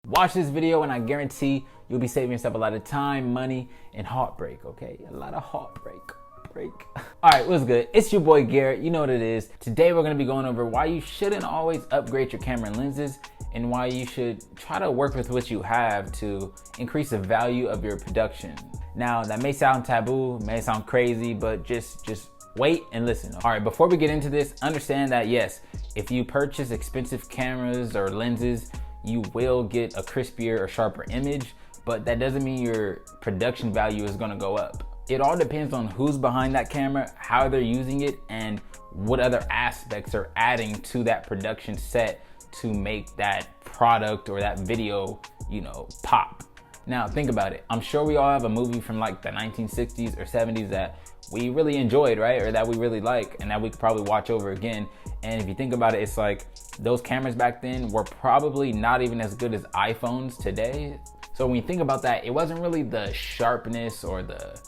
Watch this video and I guarantee you'll be saving yourself a lot of time, money, and heartbreak, okay? A lot of heartbreak. All right, what's good? It's your boy Garrett, you know what it is. Today we're gonna be going over why you shouldn't always upgrade your camera and lenses and why you should try to work with what you have to increase the value of your production. Now, that may sound taboo, may sound crazy, but just wait and listen. All right, before we get into this, understand that yes, if you purchase expensive cameras or lenses, you will get a crispier or sharper image, but that doesn't mean your production value is gonna go up. It all depends on who's behind that camera, how they're using it, and what other aspects are adding to that production set to make that product or that video, pop. Now think about it. I'm sure we all have a movie from like the 1960s or 70s that we really enjoyed, right? Or that we really like and that we could probably watch over again. And if you think about it, it's like those cameras back then were probably not even as good as iPhones today. So when you think about that, it wasn't really the sharpness or the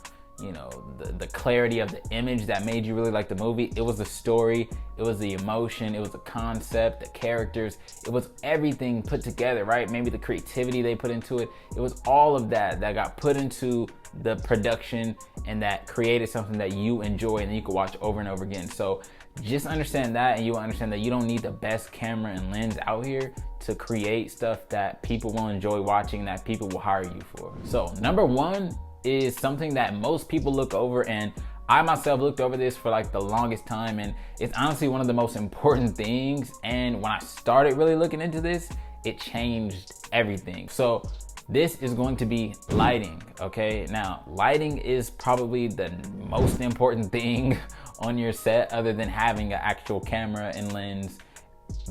clarity of the image that made you really like the movie. It was the story, it was the emotion, it was the concept, the characters, it was everything put together, right? Maybe the creativity they put into it. It was all of that got put into the production and that created something that you enjoy and you could watch over and over again. So just understand that, and you will understand that you don't need the best camera and lens out here to create stuff that people will enjoy watching, that people will hire you for. So number one is something that most people look over, and I myself looked over this for like the longest time, and it's honestly one of the most important things. And when I started really looking into this, it changed everything. So this is going to be lighting, okay? Now, lighting is probably the most important thing on your set other than having an actual camera and lens,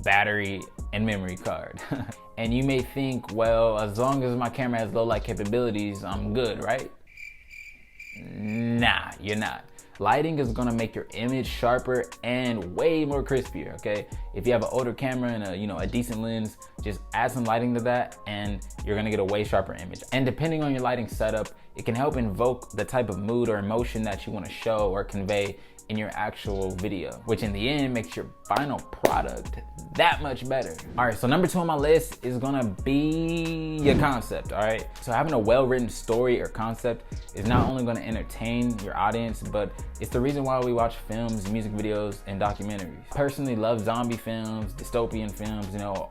battery, and memory card. And you may think, well, as long as my camera has low light capabilities, I'm good, right? Nah, you're not. Lighting is gonna make your image sharper and way more crispier, okay? If you have an older camera and a decent lens, just add some lighting to that and you're gonna get a way sharper image. And depending on your lighting setup, it can help invoke the type of mood or emotion that you wanna show or convey in your actual video, which in the end makes your final product that much better. All right, so number two on my list is gonna be your concept, all right? So having a well-written story or concept is not only gonna entertain your audience, but it's the reason why we watch films, music videos, and documentaries. I personally love zombie films, dystopian films,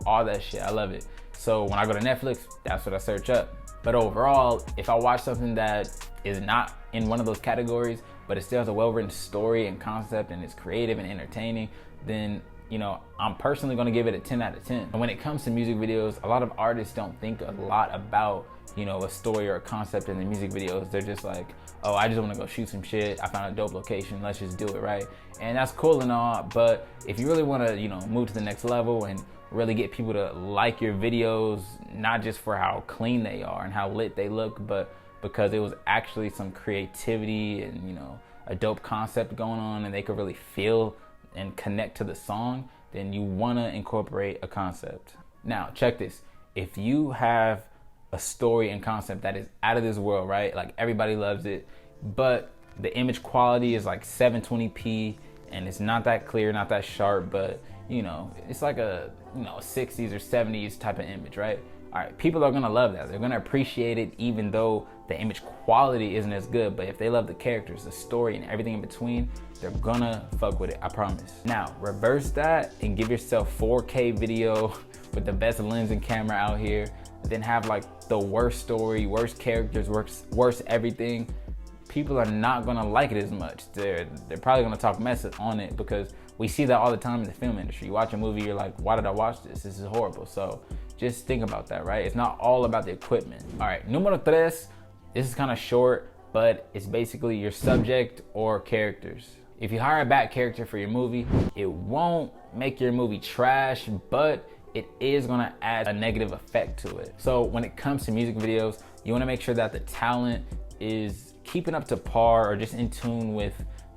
all that shit, I love it. So when I go to Netflix, that's what I search up. But overall, if I watch something that is not in one of those categories, but it still has a well-written story and concept and it's creative and entertaining, then I'm personally gonna give it a 10 out of 10. And when it comes to music videos, a lot of artists don't think a lot about, a story or a concept in the music videos. They're just like, oh, I just wanna go shoot some shit. I found a dope location, let's just do it, right? And that's cool and all, but if you really wanna, move to the next level and really get people to like your videos, not just for how clean they are and how lit they look, but because it was actually some creativity and a dope concept going on and they could really feel and connect to the song, then you want to incorporate a concept. Now check this. If you have a story and concept that is out of this world, right? Like everybody loves it, but the image quality is like 720p and it's not that clear, not that sharp, but it's like a 60s or 70s type of image, right? All right, people are gonna love that. They're gonna appreciate it even though the image quality isn't as good, but if they love the characters, the story, and everything in between, they're gonna fuck with it, I promise. Now, reverse that and give yourself 4K video with the best lens and camera out here, then have like the worst story, worst characters, worst everything. People are not gonna like it as much. They're probably gonna talk mess on it because we see that all the time in the film industry. You watch a movie, you're like, why did I watch this? This is horrible. So just think about that, right? It's not all about the equipment. All right, número tres. This is kind of short, but it's basically your subject or characters. If you hire a bad character for your movie, it won't make your movie trash, but it is gonna add a negative effect to it. So when it comes to music videos, you wanna make sure that the talent is keeping up to par or just in tune with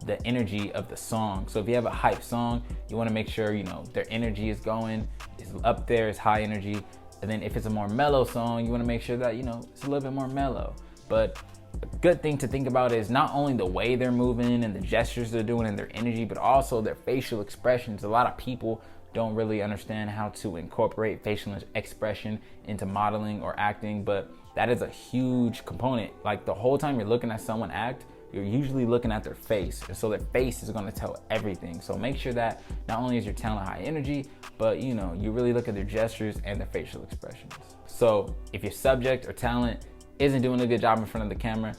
the energy of the song. So if you have a hype song, you wanna make sure, their energy is going, is up there, it's high energy. And then if it's a more mellow song, you wanna make sure that, it's a little bit more mellow. But a good thing to think about is not only the way they're moving and the gestures they're doing and their energy, but also their facial expressions. A lot of people don't really understand how to incorporate facial expression into modeling or acting, but that is a huge component. Like the whole time you're looking at someone act, you're usually looking at their face. And so their face is gonna tell everything. So make sure that not only is your talent high energy, but you really look at their gestures and their facial expressions. So if your subject or talent isn't doing a good job in front of the camera,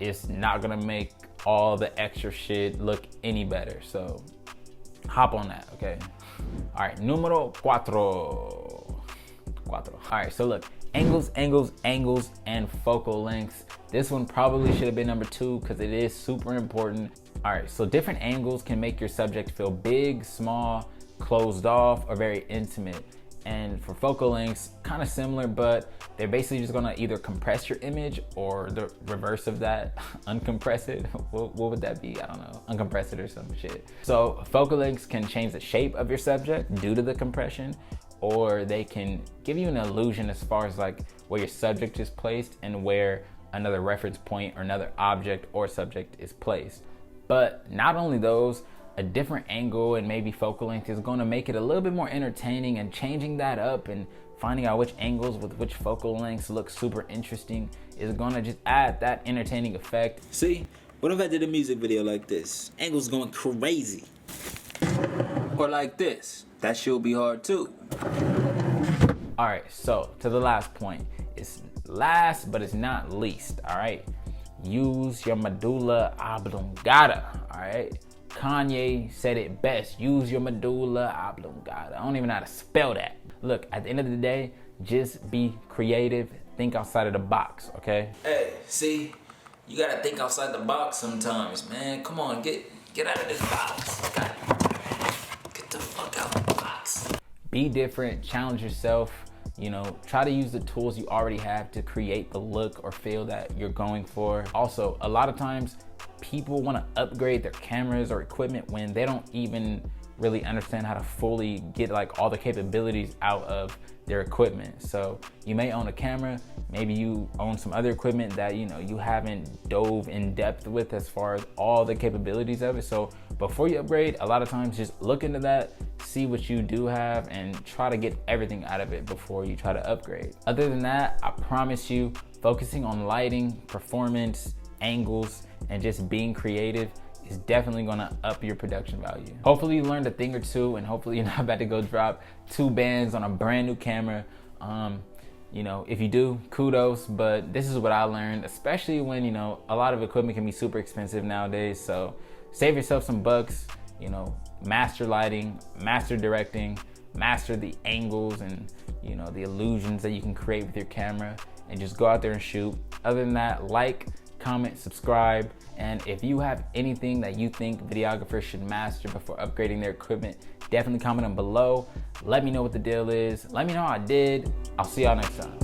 it's not gonna make all the extra shit look any better. So hop on that, okay? All right, numero cuatro. All right, so look, angles, and focal lengths. This one probably should have been number 2 because it is super important. All right, so different angles can make your subject feel big, small, closed off, or very intimate. And for focal lengths, kind of similar, but they're basically just gonna either compress your image or the reverse of that, uncompress it. What would that be? I don't know, uncompress it or some shit. So focal lengths can change the shape of your subject due to the compression, or they can give you an illusion as far as like where your subject is placed and where another reference point or another object or subject is placed. But not only those, a different angle and maybe focal length is going to make it a little bit more entertaining, and changing that up and finding out which angles with which focal lengths look super interesting is going to just add that entertaining effect. See, what if I did a music video like this? Angles going crazy. Or like this. That should be hard too. All right, so to the last point. It's last, but it's not least, all right? Use your medulla oblongata, all right? Kanye said it best, use your medulla oblongata. I don't even know how to spell that. Look, at the end of the day, just be creative, think outside of the box, okay? Hey, see, you gotta think outside the box sometimes, man. Come on, get out of this box. Get the fuck out of the box. Be different, challenge yourself, try to use the tools you already have to create the look or feel that you're going for. Also, a lot of times, people want to upgrade their cameras or equipment when they don't even really understand how to fully get like all the capabilities out of their equipment. So you may own a camera, maybe you own some other equipment that you haven't dove in depth with as far as all the capabilities of it. So before you upgrade, a lot of times just look into that, see what you do have, and try to get everything out of it before you try to upgrade. Other than that, I promise you, focusing on lighting, performance, angles, and just being creative is definitely gonna up your production value. Hopefully you learned a thing or two, and hopefully you're not about to go drop 2 bands on a brand new camera. If you do, kudos, but this is what I learned, especially when, a lot of equipment can be super expensive nowadays. So save yourself some bucks, master lighting, master directing, master the angles and, the illusions that you can create with your camera, and just go out there and shoot. Other than that, like, comment, subscribe, and if you have anything that you think videographers should master before upgrading their equipment, definitely comment them below. Let me know what the deal is. Let me know how I did. I'll see y'all next time.